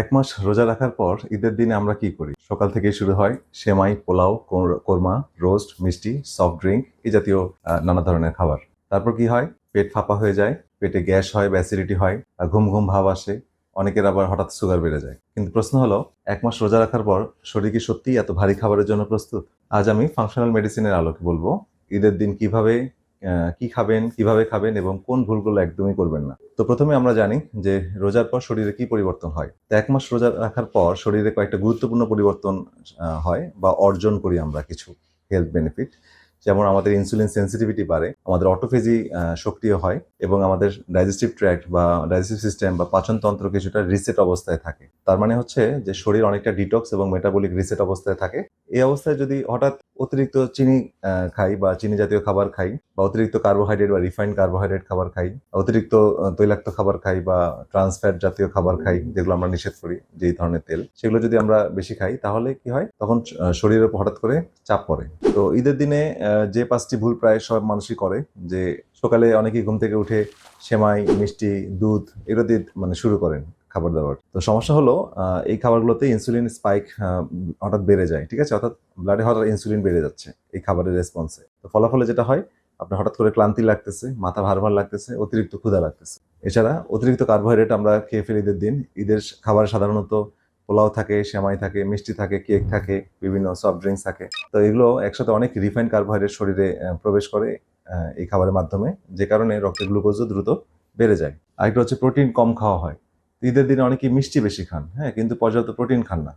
এক মাস রোজা রাখার পর ঈদের দিনে আমরা কি করি? সকাল থেকেই শুরু হয় সেমাই, পোলাও, কোরমা, রোস্ট, মিষ্টি, সফট ড্রিঙ্ক এই জাতীয় নানা ধরনের খাবার। তারপর কি হয়? পেট ফাঁপা হয়ে যায়, পেটে গ্যাস হয় বা অ্যাসিডিটি হয়, ঘুম, ঘুম ভাব আসে। অনেকের আবার হঠাৎ সুগার বেড়ে যায়। কিন্তু প্রশ্ন হলো, ১ মাস রোজা রাখার পর শরীর কি সত্যিই এত ভারী খাবারের জন্য প্রস্তুত? আজ আমি ফাংশনাল মেডিসিনের আলোকে বলব, ঈদের দিন কিভাবে কি খাবেন, কিভাবে খাবেন এবং কোন ভুলগুলো একদমই করবেন না। তো প্রথমে আমরা জানি যে রোজার পর শরীরে কি পরিবর্তন হয়। তো ১ মাস রোজা রাখার পর শরীরে কয়েকটা গুরুত্বপূর্ণ পরিবর্তন হয় বা অর্জন করি আমরা কিছু হেলথ বেনিফিট। যেমন আমাদের ইনসুলিন সেনসিটিভিটি বাড়ে, আমাদের অটোফেজি সক্রিয় হয় এবং আমাদের ডাইজেস্টিভ ট্র্যাক্ট বা ডাইজেস্টিভ সিস্টেম বা পাচনতন্ত্র কিছুটা রিসেট অবস্থায় থাকে। তার মানে হচ্ছে যে শরীর অনেকটা ডিটক্স এবং মেটাবলিক রিসেট অবস্থায় থাকে। এই অবস্থায় যদি হঠাৎ অতিরিক্ত চিনি খাই বা চিনি জাতীয় খাবার খাই বা অতিরিক্ত কার্বোহাইড্রেট বা রিফাইন্ড কার্বোহাইড্রেট খাবার খাই, অতিরিক্ত তৈলাক্ত খাবার খাই বা ট্রান্স ফ্যাট জাতীয় খাবার খাই, যেগুলো আমরা নিষেধ করি, যেই ধরনের তেল, সেগুলো যদি আমরা বেশি খাই তাহলে কি হয়? তখন শরীরের উপর হঠাৎ করে চাপ পড়ে। তো ঈদের দিনে যে ৫ টি ভুল প্রায় সব মানুষই করে, যে সকালে অনেকেই ঘুম থেকে উঠে সেমাই, মিষ্টি, দুধ এগুলো দিয়ে মানে শুরু করেন খাবার-দাবার। তো সমস্যা হলো এই খাবারগুলোতে ইনসুলিন স্পাইক হঠাৎ বেড়ে যায়। ঠিক আছে? অর্থাৎ ব্লাডে হঠাৎ ইনসুলিন বেড়ে যাচ্ছে এই খাবারের রেসপন্সে। তো ফলাফলে যেটা হয়, আপনার হঠাৎ করে ক্লান্তি লাগতেছে, মাথা ভার, ভার লাগতেছে, অতিরিক্ত ক্ষুধা লাগতেছে। এছাড়া অতিরিক্ত কার্বোহাইড্রেট আমরা খেয়ে ফেলি ঈদের দিন। ঈদের খাবারে সাধারণত পোলাও থাকে, সেমাই থাকে, মিষ্টি থাকে, কেক থাকে, বিভিন্ন সফট ড্রিংকস থাকে। তো এগুলো একসাথে অনেক রিফাইন্ড কার্বোহাইড্রেট শরীরে প্রবেশ করে এই খাবারের মাধ্যমে, যে কারণে রক্তে গ্লুকোজও দ্রুত বেড়ে যায়। আরেকটা হচ্ছে প্রোটিন কম খাওয়া হয়। ঈদের দিনে অনেকেই মিষ্টি বেশি খান, হ্যাঁ? কিন্তু পর্যাপ্ত প্রোটিন খান না।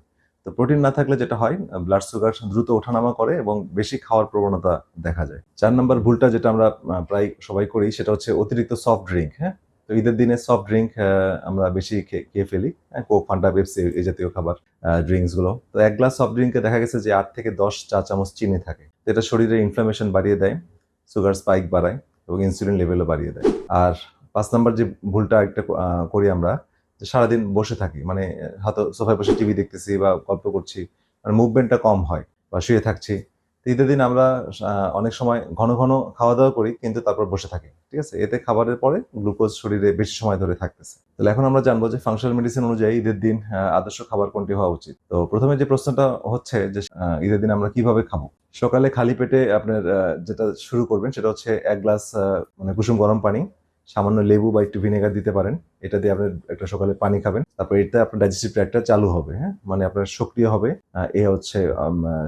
তো প্রোটিন না থাকলে যেটা হয়, ব্লাড সুগার দ্রুত ওঠানামা করে এবং বেশি খাওয়ার প্রবণতা দেখা যায়। ৪ নাম্বার ভুলটা যেটা আমরা প্রায় সবাই করি, সেটা হচ্ছে অতিরিক্ত সফট ড্রিংক, হ্যাঁ? তো ঈদের দিনে সফট ড্রিংক আমরা বেশি খেয়ে ফেলি। হ্যাঁ? কোক, ফান্টা, পেপসি এই জাতীয় খাবার, ড্রিংকস গুলো। তো ১ গ্লাস সফট ড্রিংকে দেখা গেছে যে ৮ থেকে ১০ চা চামচ চিনি থাকে। তো এটা শরীরে ইনফ্লামেশন বাড়িয়ে দেয়, সুগার স্পাইক বাড়ায় এবং ইনসুলিন লেভেলও বাড়িয়ে দেয়। আর ৫ নাম্বার যে ভুলটা একটা করি আমরা, যে সারাদিন বসে থাকি। মানে হয়তো সোফায় বসে টিভি দেখতেছি বা গল্প করছি। মানে মুভমেন্টটা কম হয় বা শুয়ে থাকছি। তো ঈদের দিন আমরা অনেক সময় ঘন, ঘন খাওয়া-দাওয়া করি কিন্তু তারপর বসে থাকি। ঠিক আছে? এতে খাবারের পরে গ্লুকোজ শরীরে বেশি সময় ধরে থাকতেছে। তাহলে এখন আমরা জানবো যে ফাংশনাল মেডিসিন অনুযায়ী ঈদের দিন আদর্শ খাবার কোনটি হওয়া উচিত। তো ১ম এ যে প্রশ্নটা হচ্ছে যে ঈদের দিন আমরা কিভাবে খাবো? সকালে খালি পেটে আপনার যেটা শুরু করবেন সেটা হচ্ছে ১ গ্লাস মানে কুসুম গরম পানি, সামান্য লেবু বা একটু ভিনেগার দিতে পারেন। এটা দিয়ে আপনি একটা সকালে পানি খাবেন। তারপর এতে আপনার ডাইজেস্টিভ ট্র্যাক্টটা চালু হবে, হ্যাঁ? মানে আপনার সক্রিয় হবে। এ হচ্ছে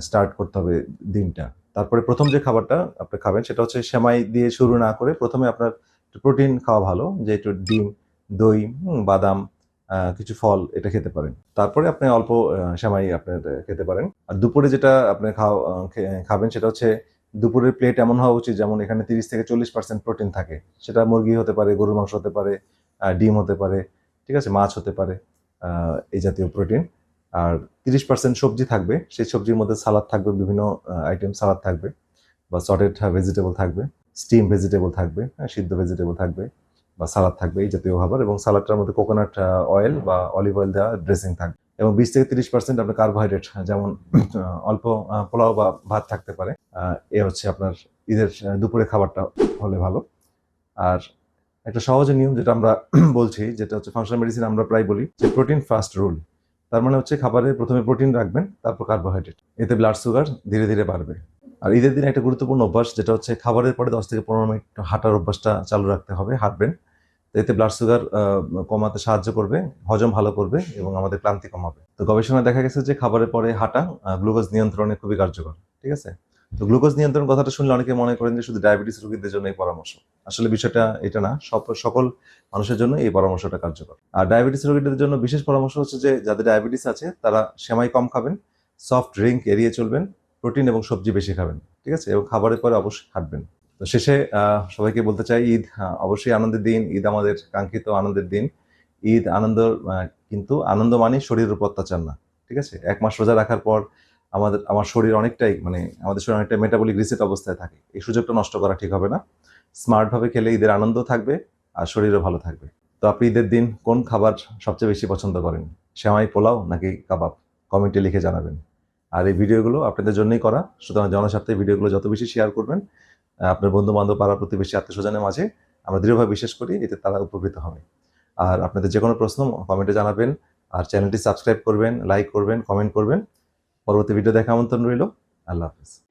স্টার্ট করতে হবে দিনটা। তারপরে ১ম যে খাবারটা আপনি খাবেন সেটা হচ্ছে সেমাই দিয়ে শুরু না করে ১ম এ আপনার একটু প্রোটিন খাওয়া ভালো। যে একটু ডিম, দই, বাদাম, কিছু ফল এটা খেতে পারেন। তারপরে আপনি অল্প সেমাই আপনার খেতে পারেন। আর দুপুরে যেটা আপনি খাবেন সেটা হচ্ছে, দুপুরের প্লেট এমন হওয়া উচিত যেমন এখানে ৩০-৪০% প্রোটিন থাকে। সেটা মুরগি হতে পারে, গরুর মাংস হতে পারে, ডিম হতে পারে, ঠিক আছে? মাছ হতে পারে, আ এই জাতীয় প্রোটিন। আর ৩০% সবজি থাকবে। সেই সবজির মধ্যে সালাদ থাকবে, বিভিন্ন আইটেম সালাদ থাকবে বা সটেড ভেজিটেবল থাকবে, স্টিম ভেজিটেবল থাকবে, হ্যাঁ? সিদ্ধ ভেজিটেবল থাকবে বা সালাদ থাকবে, এই জাতীয় খাবার। এবং সালাদটার মধ্যে কোকোনাট অয়েল বা অলিভ অয়েল দেওয়া ড্রেসিং থাকবে। এবং ২০-৩০% আপনার কার্বোহাইড্রেট, যেমন অল্প পোলাও বা ভাত থাকতে পারে। এ হচ্ছে আপনার ঈদের দুপুরে খাবারটা হলে ভালো। আর একটা সহজ নিয়ম যেটা আমরা বলছি, যেটা হচ্ছে ফাংশনাল মেডিসিন আমরা প্রায় বলি যে প্রোটিন ফার্স্ট রুল। তার মানে হচ্ছে খাবারে ১ম এ প্রোটিন রাখবেন, তারপর কার্বোহাইড্রেট। এতে ব্লাড সুগার ধীরে, ধীরে বাড়বে। আর ঈদের দিনে একটা গুরুত্বপূর্ণ অভ্যাস, যেটা হচ্ছে খাবারের পরে ১০-১৫ মিনিট হাঁটার অভ্যাসটা চালু রাখতে হবে, হাঁটবেন। তো এতে ব্লাড সুগার কমাতে সাহায্য করবে, হজম ভালো করবে এবং আমাদের ক্লান্তি কমাবে। তো গবেষণায় দেখা গেছে যে খাবারের পরে হাঁটা গ্লুকোজ নিয়ন্ত্রণে খুবই কার্যকর। ঠিক আছে? তো গ্লুকোজ নিয়ন্ত্রণ কথাটা শুনলে অনেকে মনে করেন যে শুধু ডায়াবেটিস রোগীদের জন্য এই পরামর্শ। আসলে বিষয়টা এটা না। সকল মানুষের জন্য এই পরামর্শটা কার্যকর। আর ডায়াবেটিস রোগীদের জন্য বিশেষ পরামর্শ হচ্ছে যে যাদের ডায়াবেটিস আছে তারা সেমাই কম খাবেন, সফট ড্রিংক এড়িয়ে চলবেন, প্রোটিন এবং সবজি বেশি খাবেন। ঠিক আছে? এবং খাবারের পরে অবশ্যই হাঁটবেন। তো শেষে সবাইকে বলতে চাই, ঈদ অবশ্যই আনন্দের দিন। ঈদ আমাদের কাঙ্ক্ষিত আনন্দের দিন। ঈদ আনন্দ, কিন্তু আনন্দ মানেই শরীরের উপর অত্যাচার না। ঠিক আছে? ১ মাস রোজা রাখার পর আমার শরীর অনেকটাই, মানে আমাদের শরীর অনেকটা মেটাবলিক রিসেট অবস্থায় থাকে। এই সুযোগটা নষ্ট করা ঠিক হবে না। স্মার্ট ভাবে খেলে ঈদের আনন্দও থাকবে আর শরীরও ভালো থাকবে। তো আপনি ঈদের দিন কোন খাবার সবচেয়ে বেশি পছন্দ করেন? সেমাই, পোলাও নাকি কাবাব? কমেন্টে লিখে জানাবেন। আর এই ভিডিওগুলো আপনাদের জন্যই করা। সুতরাং জনস্বার্থে এই ভিডিওগুলো যত বেশি শেয়ার করবেন, আপনার বন্ধু-বান্ধব, পাড়া-প্রতিবেশী, আত্মীয়স্বজনের মাঝে, আমরা দৃঢ়ভাবে বিশ্বাস করি এতে তারা উপকৃত হবে। আর আপনাদের যেকোনো প্রশ্ন কমেন্টে জানাবেন। আর চ্যানেলটি সাবস্ক্রাইব করবেন, লাইক করবেন, কমেন্ট করবেন। পরবর্তী ভিডিও দেখা আমন্ত্রণ রইল। আল্লাহ হাফেজ।